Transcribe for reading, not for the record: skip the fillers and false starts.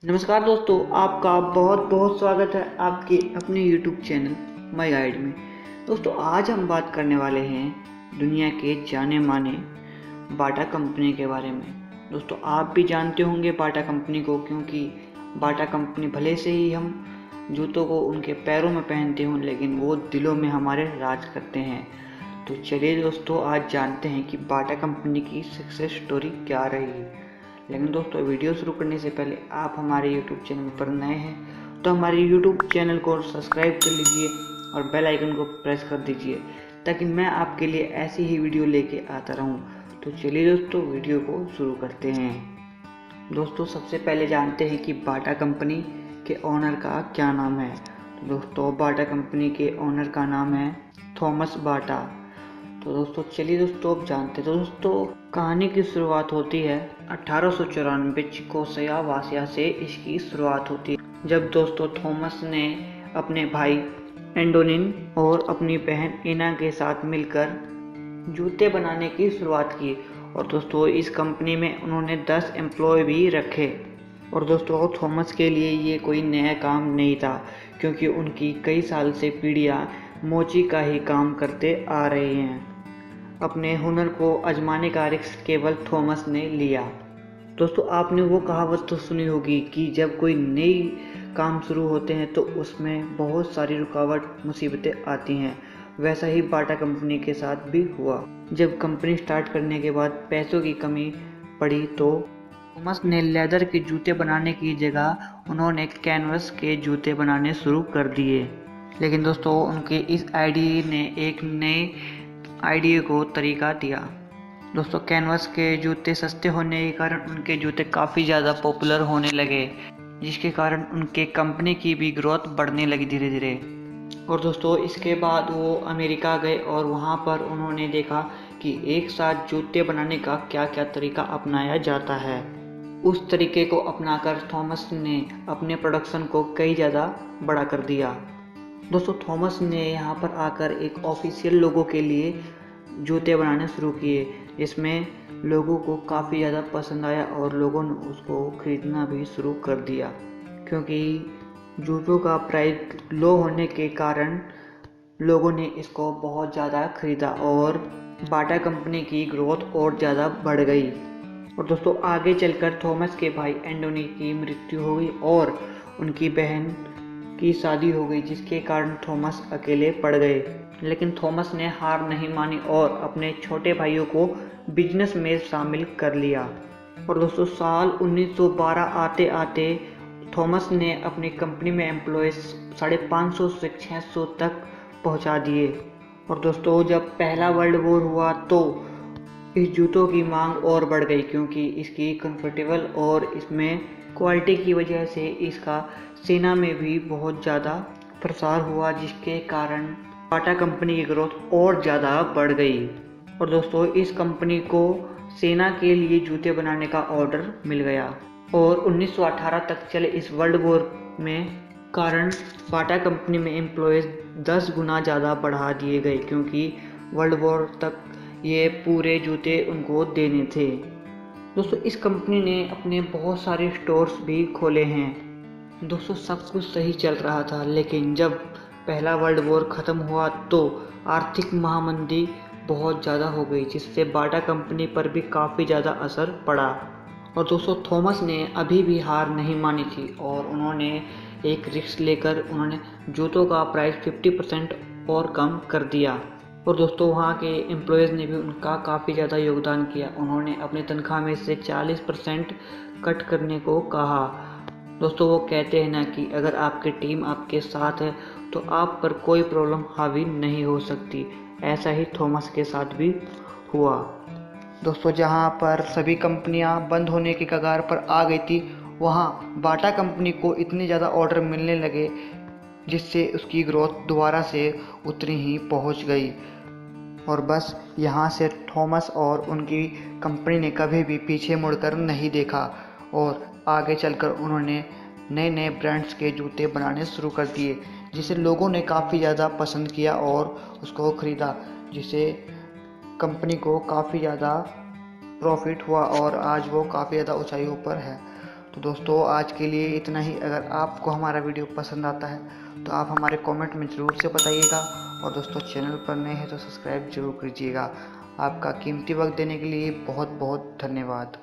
नमस्कार दोस्तों, आपका बहुत बहुत स्वागत है आपके अपने YouTube चैनल माई गाइड में। दोस्तों, आज हम बात करने वाले हैं दुनिया के जाने माने बाटा कंपनी के बारे में। दोस्तों, आप भी जानते होंगे बाटा कंपनी को, क्योंकि बाटा कंपनी भले से ही हम जूतों को उनके पैरों में पहनते हों, लेकिन वो दिलों में हमारे राज करते हैं। तो चलिए दोस्तों, आज जानते हैं कि बाटा कंपनी की सक्सेस स्टोरी क्या रही। लेकिन दोस्तों, वीडियो शुरू करने से पहले आप हमारे YouTube चैनल पर नए हैं तो हमारे YouTube चैनल को सब्सक्राइब कर लीजिए और बेल आइकन को प्रेस कर दीजिए, ताकि मैं आपके लिए ऐसी ही वीडियो लेके आता रहूं। तो चलिए दोस्तों, वीडियो को शुरू करते हैं। दोस्तों, सबसे पहले जानते हैं कि बाटा कंपनी के ओनर का क्या नाम है। तो दोस्तों, बाटा कंपनी के ओनर का नाम है थॉमस बाटा। तो दोस्तों चलिए दोस्तों, अब जानते हैं। तो दोस्तों, कहानी की शुरुआत होती है 1894 चिकोसियावासिया से इसकी शुरुआत होती है, जब दोस्तों थॉमस ने अपने भाई एंडोनिन और अपनी बहन एना के साथ मिलकर जूते बनाने की शुरुआत की। और दोस्तों, इस कंपनी में उन्होंने 10 एम्प्लॉय भी रखे। और दोस्तों, थॉमस के लिए ये कोई नया काम नहीं था, क्योंकि उनकी कई साल से पीढ़ियाँ मोची का ही काम करते आ रहे हैं। अपने हुनर को आजमाने का रिस्क केवल थॉमस ने लिया। दोस्तों, आपने वो कहावत तो सुनी होगी कि जब कोई नई काम शुरू होते हैं तो उसमें बहुत सारी रुकावट मुसीबतें आती हैं। वैसा ही बाटा कंपनी के साथ भी हुआ। जब कंपनी स्टार्ट करने के बाद पैसों की कमी पड़ी तो थॉमस ने लेदर के जूते बनाने की जगह उन्होंने कैनवस के जूते बनाने शुरू कर दिए। लेकिन दोस्तों, उनके इस आइडिया ने एक नए आइडिया को तरीका दिया। दोस्तों, कैनवस के जूते सस्ते होने के कारण उनके जूते काफ़ी ज़्यादा पॉपुलर होने लगे, जिसके कारण उनके कंपनी की भी ग्रोथ बढ़ने लगी धीरे धीरे। और दोस्तों, इसके बाद वो अमेरिका गए और वहाँ पर उन्होंने देखा कि एक साथ जूते बनाने का क्या क्या तरीका अपनाया जाता है। उस तरीके को अपनाकर थॉमस ने अपने प्रोडक्शन को कई ज़्यादा बड़ा कर दिया। दोस्तों, थॉमस ने यहाँ पर आकर एक ऑफिशियल लोगों के लिए जूते बनाने शुरू किए, जिसमें लोगों को काफ़ी ज़्यादा पसंद आया और लोगों ने उसको ख़रीदना भी शुरू कर दिया। क्योंकि जूतों का प्राइस लो होने के कारण लोगों ने इसको बहुत ज़्यादा ख़रीदा और बाटा कंपनी की ग्रोथ और ज़्यादा बढ़ गई। और दोस्तों, आगे चलकर थॉमस के भाई एंटोनी की मृत्यु हो गई और उनकी बहन की शादी हो गई, जिसके कारण थॉमस अकेले पड़ गए। लेकिन थॉमस ने हार नहीं मानी और अपने छोटे भाइयों को बिजनेस में शामिल कर लिया। और दोस्तों, साल 1912 आते आते थॉमस ने अपनी कंपनी में एम्प्लॉयज़ 550 से 600 तक पहुंचा दिए। और दोस्तों, जब पहला वर्ल्ड वॉर हुआ तो इस जूतों की मांग और बढ़ गई, क्योंकि इसकी कंफर्टेबल और इसमें क्वालिटी की वजह से इसका सेना में भी बहुत ज़्यादा प्रसार हुआ, जिसके कारण बाटा कंपनी की ग्रोथ और ज़्यादा बढ़ गई। और दोस्तों, इस कंपनी को सेना के लिए जूते बनाने का ऑर्डर मिल गया और 1918 तक चले इस वर्ल्ड वॉर में कारण बाटा कंपनी में एम्प्लॉयज़ 10 गुना ज़्यादा बढ़ा दिए गए, क्योंकि वर्ल्ड वॉर तक ये पूरे जूते उनको देने थे। दोस्तों, इस कंपनी ने अपने बहुत सारे स्टोर्स भी खोले हैं। दोस्तों, सब कुछ सही चल रहा था, लेकिन जब पहला वर्ल्ड वॉर ख़त्म हुआ तो आर्थिक महामंदी बहुत ज़्यादा हो गई, जिससे बाटा कंपनी पर भी काफ़ी ज़्यादा असर पड़ा। और दोस्तों, थॉमस ने अभी भी हार नहीं मानी थी और उन्होंने एक रिस्क लेकर उन्होंने जूतों का प्राइस 50% और कम कर दिया। और दोस्तों, वहाँ के एम्प्लॉयज़ ने भी उनका काफ़ी ज़्यादा योगदान किया। उन्होंने अपनी तनख्वाह में से 40% कट करने को कहा। दोस्तों, वो कहते हैं ना कि अगर आपकी टीम आपके साथ है तो आप पर कोई प्रॉब्लम हावी नहीं हो सकती। ऐसा ही थॉमस के साथ भी हुआ। दोस्तों, जहाँ पर सभी कंपनियाँ बंद होने की कगार पर आ गई थी, वहाँ बाटा कंपनी को इतने ज़्यादा ऑर्डर मिलने लगे, जिससे उसकी ग्रोथ दोबारा से उतनी ही पहुँच गई। और बस यहाँ से थॉमस और उनकी कंपनी ने कभी भी पीछे मुड़कर नहीं देखा और आगे चलकर उन्होंने नए नए ब्रांड्स के जूते बनाने शुरू कर दिए, जिसे लोगों ने काफ़ी ज़्यादा पसंद किया और उसको ख़रीदा, जिसे कंपनी को काफ़ी ज़्यादा प्रॉफिट हुआ और आज वो काफ़ी ज़्यादा ऊंचाइयों पर है। तो दोस्तों आज के लिए इतना ही। अगर आपको हमारा वीडियो पसंद आता है तो आप हमारे कमेंट में ज़रूर से बताइएगा, और दोस्तों चैनल पर नए हैं तो सब्सक्राइब जरूर कीजिएगा। आपका कीमती वक्त देने के लिए बहुत बहुत धन्यवाद।